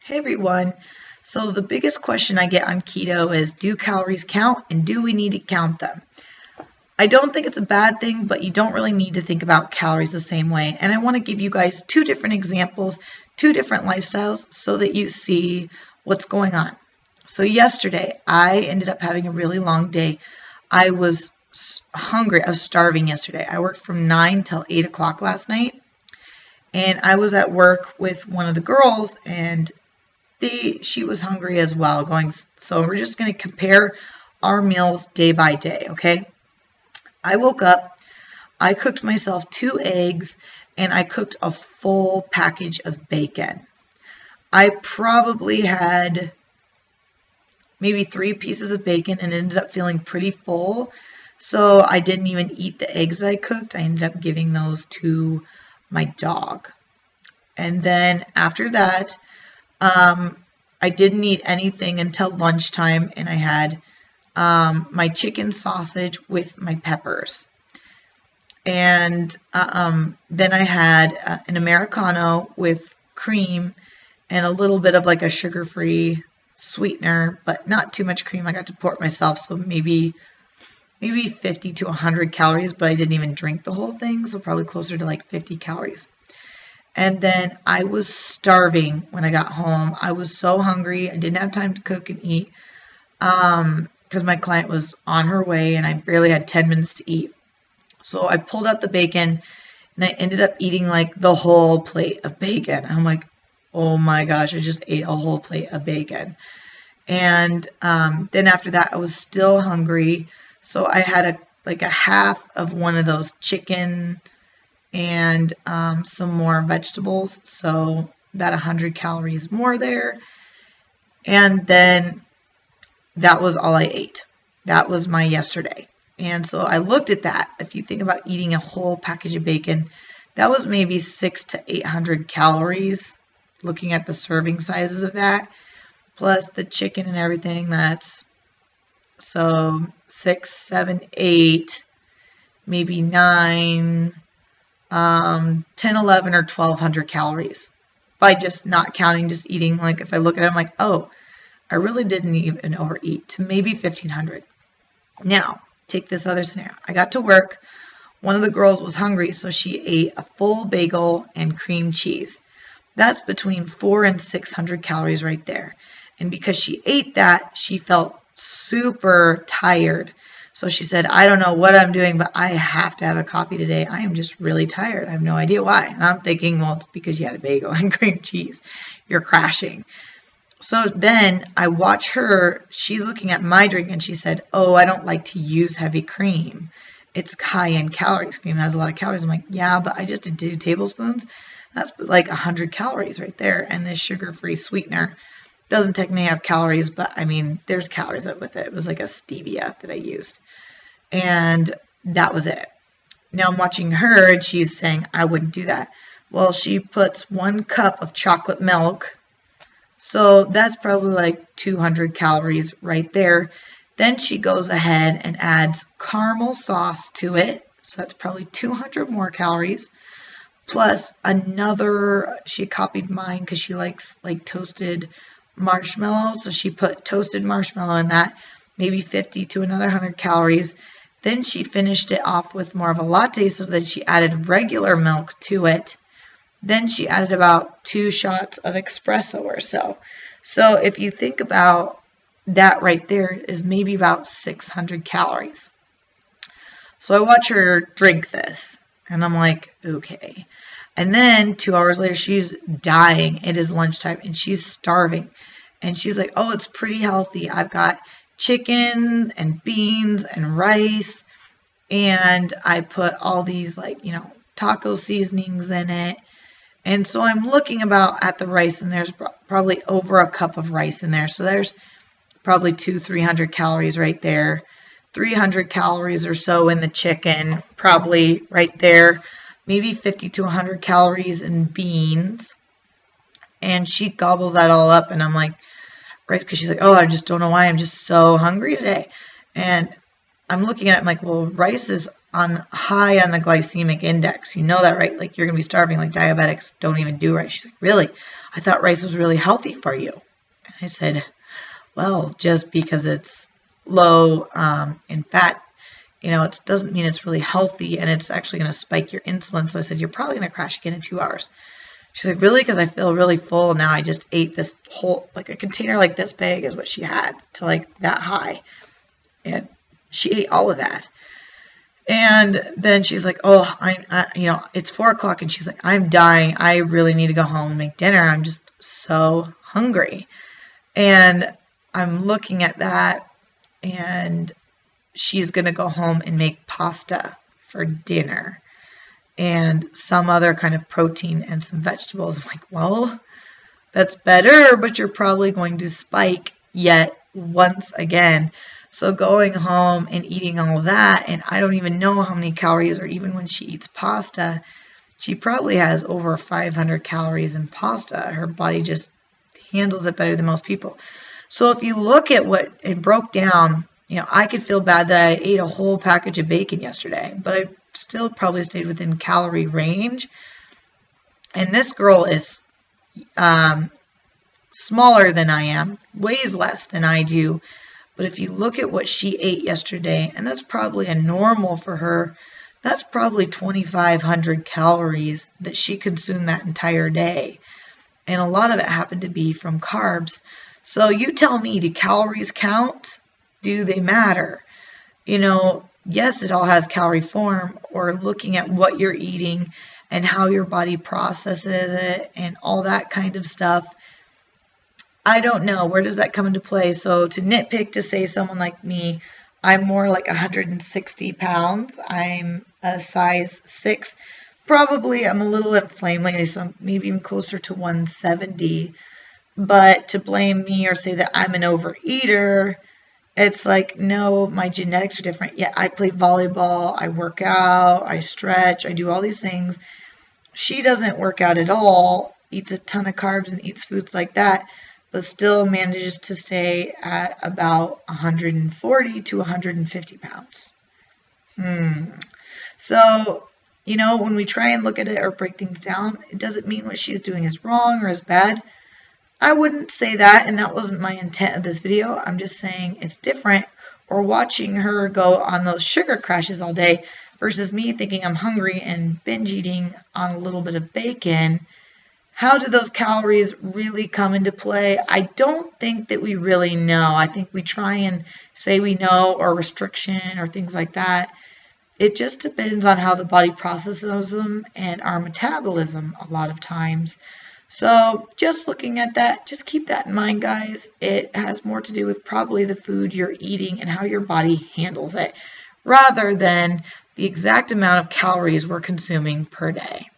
Hey everyone. So the biggest question I get on keto is, do calories count and do we need to count them? I don't think it's a bad thing, but you don't really need to think about calories the same way. And I want to give you guys two different examples, two different lifestyles so that you see what's going on. So yesterday, I ended up having a really long day. I was hungry. I was starving yesterday. I worked from 9 till 8 o'clock last night. And I was at work with one of the girls, and she was hungry as well. So we're just going to compare our meals day by day, okay? I woke up, I cooked myself 2 eggs, and I cooked a full package of bacon. I probably had maybe 3 pieces of bacon and ended up feeling pretty full. So I didn't even eat the eggs that I cooked. I ended up giving those to my dog. And then after that, I didn't eat anything until lunchtime, and I had my chicken sausage with my peppers. And then I had an Americano with cream and a little bit of like a sugar-free sweetener, but not too much cream. I got to pour it myself, so maybe 50 to 100 calories, but I didn't even drink the whole thing, so probably closer to like 50 calories. And then I was starving when I got home. I was so hungry. I didn't have time to cook and eat because my client was on her way and I barely had 10 minutes to eat. So I pulled out the bacon and I ended up eating like the whole plate of bacon. I'm like, oh my gosh, I just ate a whole plate of bacon. And then after that, I was still hungry. So I had a half of one of those chicken and some more vegetables, so about 100 calories more there. And then that was all I ate. That was my yesterday. And so I looked at that. If you think about eating a whole package of bacon, that was maybe 600 to 800 calories, looking at the serving sizes of that, plus the chicken and everything. That's so 6, 7, 8, maybe 9, 10, 11, or 1,200 calories by just not counting, just eating. Like if I look at it, I'm like, oh, I really didn't even overeat, to maybe 1,500. Now, take this other scenario. I got to work. One of the girls was hungry, so she ate a full bagel and cream cheese. That's between 400 and 600 calories right there. And because she ate that, she felt super tired. So she said, I don't know what I'm doing, but I have to have a coffee today. I am just really tired. I have no idea why. And I'm thinking, well, it's because you had a bagel and cream cheese. You're crashing. So then I watch her. She's looking at my drink and she said, oh, I don't like to use heavy cream. It's high in calories. Cream has a lot of calories. I'm like, yeah, but I just did 2 tablespoons. That's like 100 calories right there. And this sugar-free sweetener doesn't technically have calories, but I mean, there's calories with it. It was like a stevia that I used. And that was it. Now I'm watching her and she's saying, I wouldn't do that. Well, she puts 1 cup of chocolate milk. So that's probably like 200 calories right there. Then she goes ahead and adds caramel sauce to it. So that's probably 200 more calories. Plus another, she copied mine because she likes like toasted marshmallow. So she put toasted marshmallow in that, maybe 50 to another 100 calories. Then she finished it off with more of a latte, so that she added regular milk to it. Then she added about 2 shots of espresso or so. So if you think about that right there is maybe about 600 calories. So I watch her drink this and I'm like, okay. And then 2 hours later, she's dying. It is lunchtime and she's starving. And she's like, oh, it's pretty healthy. I've got chicken and beans and rice. And I put all these taco seasonings in it. And so I'm looking at the rice, and there's probably over a cup of rice in there. So there's probably 200-300 calories right there. 300 calories or so in the chicken, probably right there. Maybe 50 to 100 calories in beans. And she gobbles that all up, and I'm like, rice, because she's like, oh, I just don't know why, I'm just so hungry today. And I'm looking at it, I'm like, well, rice is high on the glycemic index. You know that, right? Like you're going to be starving, like diabetics don't even do rice. She's like, really? I thought rice was really healthy for you. And I said, well, just because it's low in fat, it doesn't mean it's really healthy, and it's actually going to spike your insulin. So I said, you're probably going to crash again in 2 hours. She's like, really? Because I feel really full now. I just ate this whole, like a container like this big is what she had, to like that high. And she ate all of that. And then she's like, oh, it's 4 o'clock, and she's like, I'm dying. I really need to go home and make dinner. I'm just so hungry. And I'm looking at that, and she's going to go home and make pasta for dinner and some other kind of protein and some vegetables. I'm like, well, that's better, but you're probably going to spike yet once again. So going home and eating all that, and I don't even know how many calories, or even when she eats pasta, she probably has over 500 calories in pasta. Her body just handles it better than most people. So if you look at what it broke down, I could feel bad that I ate a whole package of bacon yesterday, but I still probably stayed within calorie range. And this girl is smaller than I am, weighs less than I do. But if you look at what she ate yesterday, and that's probably a normal for her, that's probably 2,500 calories that she consumed that entire day. And a lot of it happened to be from carbs. So you tell me, do calories count? Do they matter? Yes, it all has calorie form, or looking at what you're eating and how your body processes it and all that kind of stuff. I don't know. Where does that come into play? So to nitpick, to say someone like me, I'm more like 160 pounds. I'm a size 6. Probably I'm a little inflamed lately, so I'm maybe even closer to 170. But to blame me or say that I'm an overeater, it's like, no, my genetics are different. Yeah, I play volleyball, I work out, I stretch, I do all these things. She doesn't work out at all, eats a ton of carbs and eats foods like that, but still manages to stay at about 140 to 150 pounds. So, when we try and look at it or break things down, it doesn't mean what she's doing is wrong or is bad. I wouldn't say that, and that wasn't my intent of this video. I'm just saying it's different, or watching her go on those sugar crashes all day versus me thinking I'm hungry and binge eating on a little bit of bacon. How do those calories really come into play? I don't think that we really know. I think we try and say we know, or restriction or things like that. It just depends on how the body processes them and our metabolism a lot of times. So just looking at that, just keep that in mind, guys. It has more to do with probably the food you're eating and how your body handles it, rather than the exact amount of calories we're consuming per day.